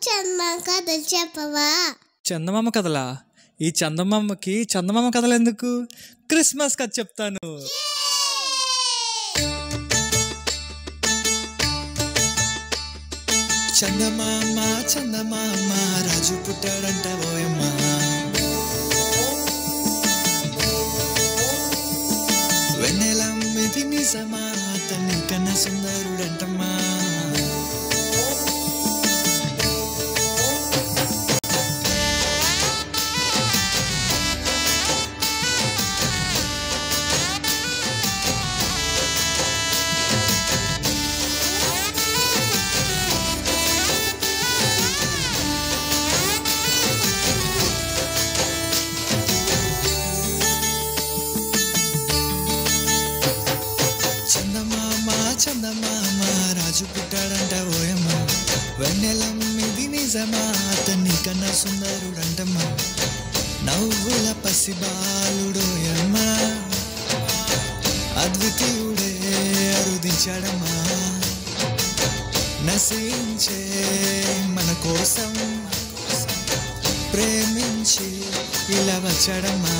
చందమామ కథలు చెప్పవా? చందమామ కథలా? ఈ చందమామకి చందమామ కథలు ఎందుకు? క్రిస్మస్ కథ చెప్తాను. చందమామ చందమామ రాజు పుట్టాడంట ఓయమ్మా. వెన్నెలమ్మిది నిజమా, తల్లి కన్నా సుందరుడంటమ్మా. చందమామ రాజు పుట్టాడంట ఓయమ్మా. వెన్నెలమ్మిది నిజమా, అతన్ని కన్నా సుందరుడంటమ్మా. నవ్వుల పసిబాలుడోయమ్మా, అద్వితీయుడే అరుదించాడమ్మా. నశించే మన కోసం ప్రేమించి ఇలా వచ్చాడమ్మా.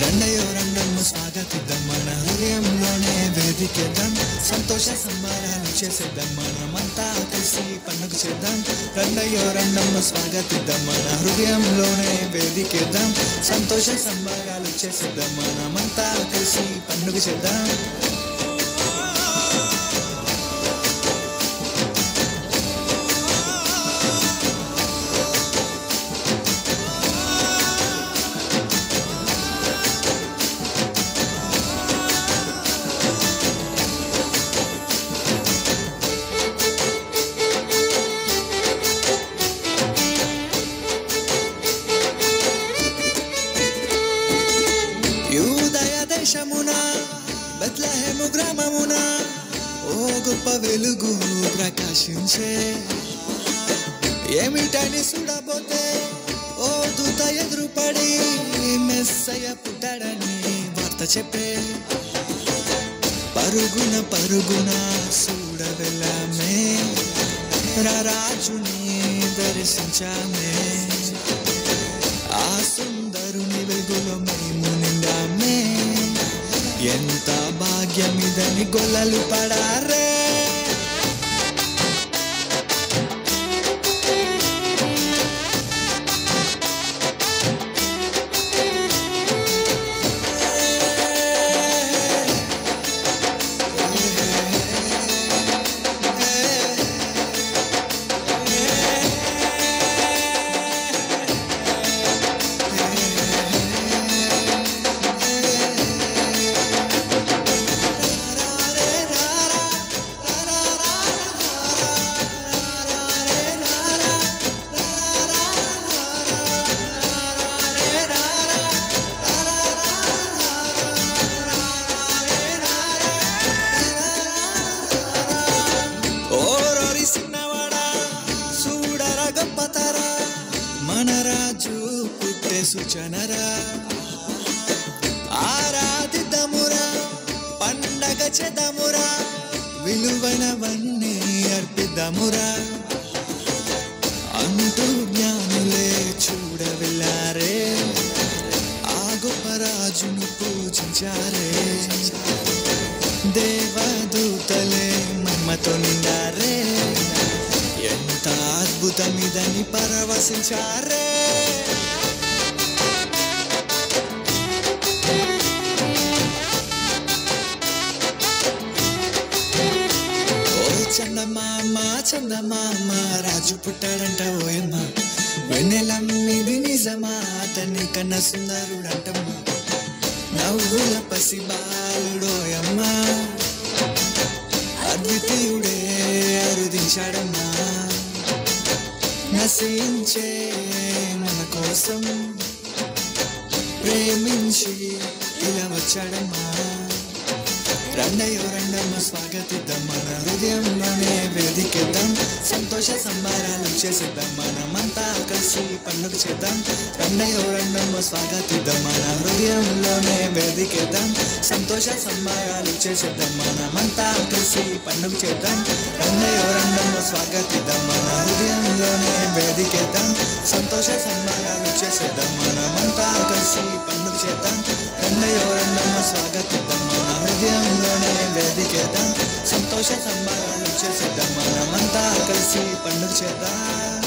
రండయో రండమ్మ స్వాగతిద్దాం, మన హృదయంలోనే వేదికేద్దాం. సంతోష సంబరాలు చేసేద్దాం, మనమంతా కలిసి పండుగ చేద్దాం. రండయో రండమ్మ స్వాగతిద్దాం, మన హృదయంలోనే వేదికేద్దాం. సంతోష సంబరాలు చేసేద్దాం, మనమంతా కలిసి పండుగ చేద్దాం. దేశమున బెత్లెహేము గ్రామమున ఓ గొప్ప వెలుగు ప్రకాశించే. ఏమిటని చూడబోతే ఓ దూత ఎదురుపడి మెస్సయ్య పుట్టాడని వార్త చెప్పే. పరుగున పరుగున చూడవెళ్ళామే, రాజుని దర్శించామే. ఆ సుందరుని వెలుగులో మేము నిండామే. ఎంత భాగ్యమిదని గొల్లలు పడారే. మన రాజు పుట్టే సూచనరా, ఆరాధిద్దామురా, పండగ చేద్దామురా, విలువైనవన్నీ అర్పిద్దామురా అంటూ జ్ఞానులే చూడవెళ్ళారే. ఆ గొప్ప రాజును పూజించారే. దేవదూతలే మహిమతో నిండారే. ఎంత అద్భుతమిదని పరవశించారే. ఓ చందమామ చందమామ రాజు పుట్టాడంట ఓయమ్మా. వెన్నెలమ్మిది నిజమా, అతన్ని కన్నా సుందరుడంటమ్మా. నవ్వుల పసిబాలుడోయమ్మా, అద్వితీయుడే అరుదించాడమ్మా. నశించే మన కోసం ప్రేమించి ఇలా వచ్చాడమ్మా. రండయో రండమ్మ స్వాగతిద్దాం, మన హృదయంలోనే వేదికేద్దాం. సంతోష సంబరాలు చేసేద్దాం, మనమంతా కలిసి పండుగ చేద్దాం. రండయో రండమ్మ స్వాగతిద్దాం, మన హృదయంలోనే వేదికేద్దాం. సంతోష సంబరాలు చేసేద్దాం, మనమంతా కలిసి పండుగ చేద్దాం. రండయో రండమ్మ స్వాగతిద్దాం, మన హృదయం వేదికేద్దాం, సంతోష సంబరాలు చేసేద్దాం, మనమంతా కలిసి పండుగ చేద్దాం, రండయ్యో రండమ్మ స్వాగతిద్దాం, మన హృదయంలోనే వేదికేద్దాం, సంతోష సంబరాలు చేసేద్దాం, మనమంతా కలిసి పండుగ చేద్దాం.